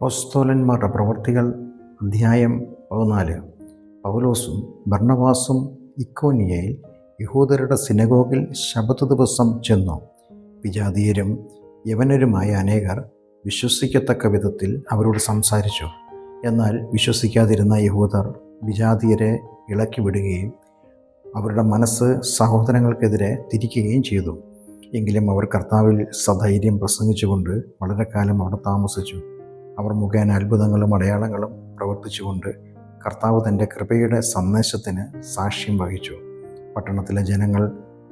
അപ്പോസ്തലന്മാരുടെ പ്രവർത്തികൾ അധ്യായം 14. പൗലോസും ബർണ്ണബാസും ഇക്കോന്യയിൽ യഹൂദരുടെ സിനഗോഗിൽ ശബ്ബത്ത് ദിവസം ചെന്നു. വിജാതീയരും യവനരുമായ അനേകർ വിശ്വസിക്കത്തക്ക വിധത്തിൽ അവരോട് സംസാരിച്ചു. എന്നാൽ വിശ്വസിക്കാതിരുന്ന യഹൂദർ വിജാതീയരെ ഇളക്കി വിടുകയും അവരുടെ മനസ്സ് സഹോദരങ്ങൾക്കെതിരെ തിരിക്കുകയും ചെയ്തു. എങ്കിലും അവർ കർത്താവിൽ സധൈര്യം പ്രസംഗിച്ചുകൊണ്ട് വളരെ കാലം അവിടെ താമസിച്ചു. അവർ മുഖേന അത്ഭുതങ്ങളും അടയാളങ്ങളും പ്രവർത്തിച്ചുകൊണ്ട് കർത്താവ് തൻ്റെ കൃപയുടെ സന്ദേശത്തിന് സാക്ഷ്യം വഹിച്ചു. പട്ടണത്തിലെ ജനങ്ങൾ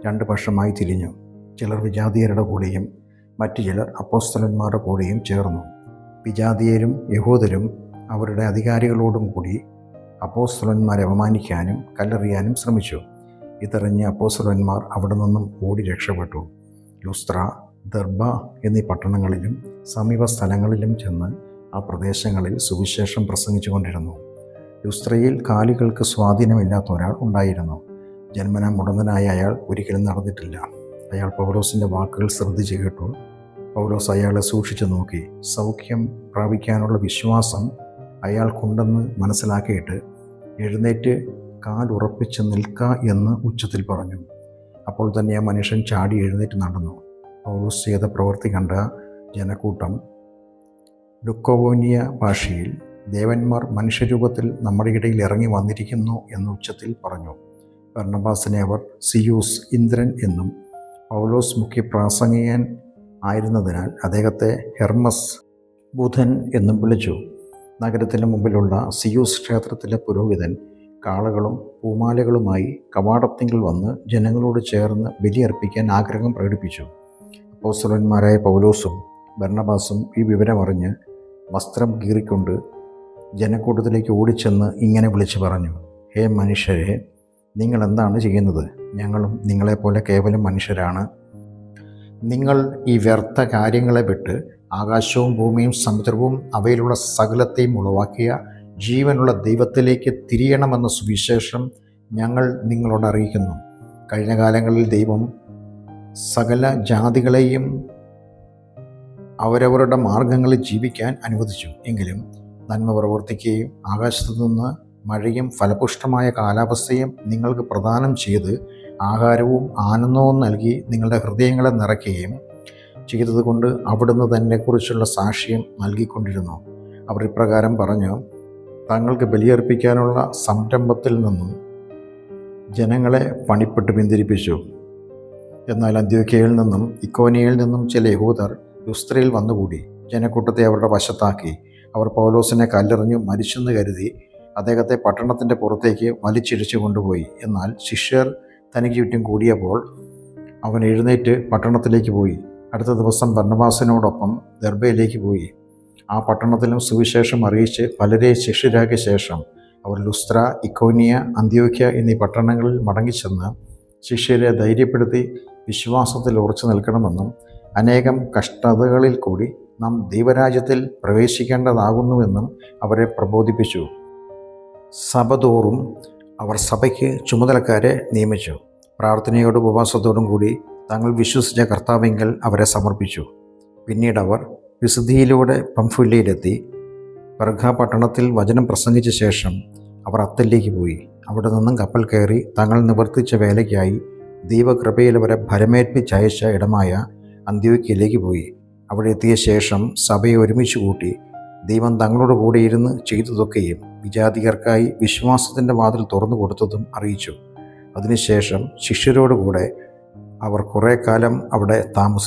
രണ്ട് പക്ഷമായി തിരിഞ്ഞു. ചിലർ വിജാതീയരുടെ കൂടെയും മറ്റു ചിലർ അപ്പോസ്തലന്മാരുടെ കൂടെയും ചേർന്നു. വിജാതീയരും യഹൂദരും അവരുടെ അധികാരികളോടും കൂടി അപ്പോസ്തലന്മാരെ അപമാനിക്കാനും കല്ലെറിയാനും ശ്രമിച്ചു. ഇതറിഞ്ഞ് അപ്പോസ്തലന്മാർ അവിടെ നിന്നും ഓടി രക്ഷപ്പെട്ടു. ലുസ്ത്ര, ദർബ എന്നീ പട്ടണങ്ങളിലും സമീപ സ്ഥലങ്ങളിലും ചെന്ന് ആ പ്രദേശങ്ങളിൽ സുവിശേഷം പ്രസംഗിച്ചു കൊണ്ടിരുന്നു. ലുസ്ത്രയിൽ കാലുകൾക്ക് സ്വാധീനമില്ലാത്ത ഒരാൾ ഉണ്ടായിരുന്നു. ജന്മനാ മുടന്തനായ അയാൾ ഒരിക്കലും നടന്നിട്ടില്ല. അയാൾ പൗലോസിൻ്റെ വാക്കുകൾ ശ്രദ്ധിച്ചു കേട്ടു. പൗലോസ് അയാളെ സൂക്ഷിച്ചു നോക്കി. സൗഖ്യം പ്രാപിക്കാനുള്ള വിശ്വാസം അയാൾക്കുണ്ടെന്ന് മനസ്സിലാക്കിയിട്ട് എഴുന്നേറ്റ് കാലുറപ്പിച്ച് നിൽക്കുക എന്ന് ഉച്ചത്തിൽ പറഞ്ഞു. അപ്പോൾ തന്നെ ആ മനുഷ്യൻ ചാടി എഴുന്നേറ്റ് നടന്നു. പൗലോസ് ചെയ്ത പ്രവൃത്തി കണ്ട ജനക്കൂട്ടം ലുക്കവോനിയ ഭാഷയിൽ, ദേവന്മാർ മനുഷ്യരൂപത്തിൽ നമ്മുടെ ഇടയിൽ ഇറങ്ങി വന്നിരിക്കുന്നു എന്ന് ഉച്ചത്തിൽ പറഞ്ഞു. ബർണ്ണബാസിനെ അവർ സിയൂസ്, ഇന്ദ്രൻ എന്നും പൗലോസ് മുഖ്യ പ്രാസംഗികൻ ആയിരുന്നതിനാൽ അദ്ദേഹത്തെ ഹെർമസ്, ബുധൻ എന്നും വിളിച്ചു. നഗരത്തിന് മുമ്പിലുള്ള സിയൂസ് ക്ഷേത്രത്തിലെ പുരോഹിതൻ കാളകളും പൂമാലകളുമായി കവാടത്തിങ്കിൽ വന്ന് ജനങ്ങളോട് ചേർന്ന് ബലിയർപ്പിക്കാൻ ആഗ്രഹം പ്രകടിപ്പിച്ചു. അപ്പോസ്തലന്മാരായ പൗലോസും ബർണ്ണബാസും ഈ വിവരമറിഞ്ഞ് വസ്ത്രം കീറിക്കൊണ്ട് ജനക്കൂട്ടത്തിലേക്ക് ഓടിച്ചെന്ന് ഇങ്ങനെ വിളിച്ചു പറഞ്ഞു: ഹേ മനുഷ്യരെ, നിങ്ങൾ എന്താണ് ചെയ്യുന്നത്? ഞങ്ങളും നിങ്ങളെപ്പോലെ കേവലം മനുഷ്യരാണ്. നിങ്ങൾ ഈ വ്യർത്ഥ കാര്യങ്ങളെ വിട്ട് ആകാശവും ഭൂമിയും സമുദ്രവും അവയിലുള്ള സകലത്തെയും ഉളവാക്കിയ ജീവനുള്ള ദൈവത്തിലേക്ക് തിരിയണമെന്ന സുവിശേഷം ഞങ്ങൾ നിങ്ങളോട് അറിയിക്കുന്നു. കഴിഞ്ഞ കാലങ്ങളിൽ ദൈവം സകല ജാതികളെയും അവരവരുടെ മാർഗങ്ങളിൽ ജീവിക്കാൻ അനുവദിച്ചു. എങ്കിലും നന്മ പ്രവർത്തിക്കുകയും ആകാശത്തു നിന്ന് മഴയും ഫലപുഷ്ടമായ കാലാവസ്ഥയും നിങ്ങൾക്ക് പ്രദാനം ചെയ്ത് ആഹാരവും ആനന്ദവും നൽകി നിങ്ങളുടെ ഹൃദയങ്ങളെ നിറയ്ക്കുകയും ചെയ്തതുകൊണ്ട് അവിടുന്ന് തന്നെക്കുറിച്ചുള്ള സാക്ഷ്യം നൽകിക്കൊണ്ടിരുന്നു. അവർ ഇപ്രകാരം പറഞ്ഞു: തങ്ങൾക്ക് ബലിയർപ്പിക്കാനുള്ള സംരംഭത്തിൽ നിന്നും ജനങ്ങളെ പണിപ്പെട്ട് പിന്തിരിപ്പിച്ചു. എന്നാൽ അന്ത്യോക്യയിൽ നിന്നും ഇക്കോന്യയിൽ നിന്നും ചില യഹൂദർ ലുസ്ത്രയിൽ വന്നുകൂടി ജനക്കൂട്ടത്തെ അവരുടെ വശത്താക്കി. അവർ പൗലോസിനെ കല്ലെറിഞ്ഞു മരിച്ചെന്ന് കരുതി അദ്ദേഹത്തെ പട്ടണത്തിൻ്റെ പുറത്തേക്ക് വലിച്ചിഴച്ചു കൊണ്ടുപോയി. എന്നാൽ ശിഷ്യർ തനിക്ക് ചുറ്റും കൂടിയപ്പോൾ അവൻ എഴുന്നേറ്റ് പട്ടണത്തിലേക്ക് പോയി. അടുത്ത ദിവസം ബർണ്ണബാസിനോടൊപ്പം ദർബയിലേക്ക് പോയി. ആ പട്ടണത്തിലും സുവിശേഷം അറിയിച്ച് പലരെ ശിഷ്യരാക്കിയ ശേഷം അവർ ലുസ്ത്ര, ഇക്കോന്യ, അന്ത്യോക്യ എന്നീ പട്ടണങ്ങളിൽ മടങ്ങിച്ചെന്ന് ശിഷ്യരെ ധൈര്യപ്പെടുത്തി വിശ്വാസത്തിൽ ഉറച്ചു നിൽക്കണമെന്നും അനേകം കഷ്ടതകളിൽ കൂടി നാം ദൈവരാജ്യത്തിൽ പ്രവേശിക്കേണ്ടതാകുന്നുവെന്നും അവരെ പ്രബോധിപ്പിച്ചു. സഭതോറും അവർ സഭയ്ക്ക് ചുമതലക്കാരെ നിയമിച്ചു. പ്രാർത്ഥനയോടും ഉപവാസത്തോടും കൂടി തങ്ങൾ വിശ്വസിച്ച കർത്താവിങ്കൽ അവരെ സമർപ്പിച്ചു. പിന്നീട് അവർ വിശുദ്ധിയിലൂടെ പംഫുല്യയിലെത്തി. പെർഗ പട്ടണത്തിൽ വചനം പ്രസംഗിച്ച ശേഷം അവർ അത്തലിലേക്ക് പോയി. അവിടെ നിന്നും കപ്പൽ കയറി തങ്ങൾ നിവർത്തിച്ച വേലയ്ക്കായി ദൈവകൃപയിൽ അവരെ ഭരമേൽപ്പിച്ചയച്ച ഇടമായ അന്ത്യോക്യയിലേക്ക് പോയി. അവിടെ എത്തിയ ശേഷം സഭയെ ഒരുമിച്ച് കൂട്ടി ദൈവം തങ്ങളോട് കൂടെ ഇരുന്ന് ചെയ്തതൊക്കെയും വിജാതികർക്കായി വിശ്വാസത്തിൻ്റെ വാതിൽ തുറന്നു കൊടുത്തതും അറിയിച്ചു. അതിനുശേഷം ശിഷ്യരോടുകൂടെ അവർ കുറേ കാലം അവിടെ താമസിച്ചു.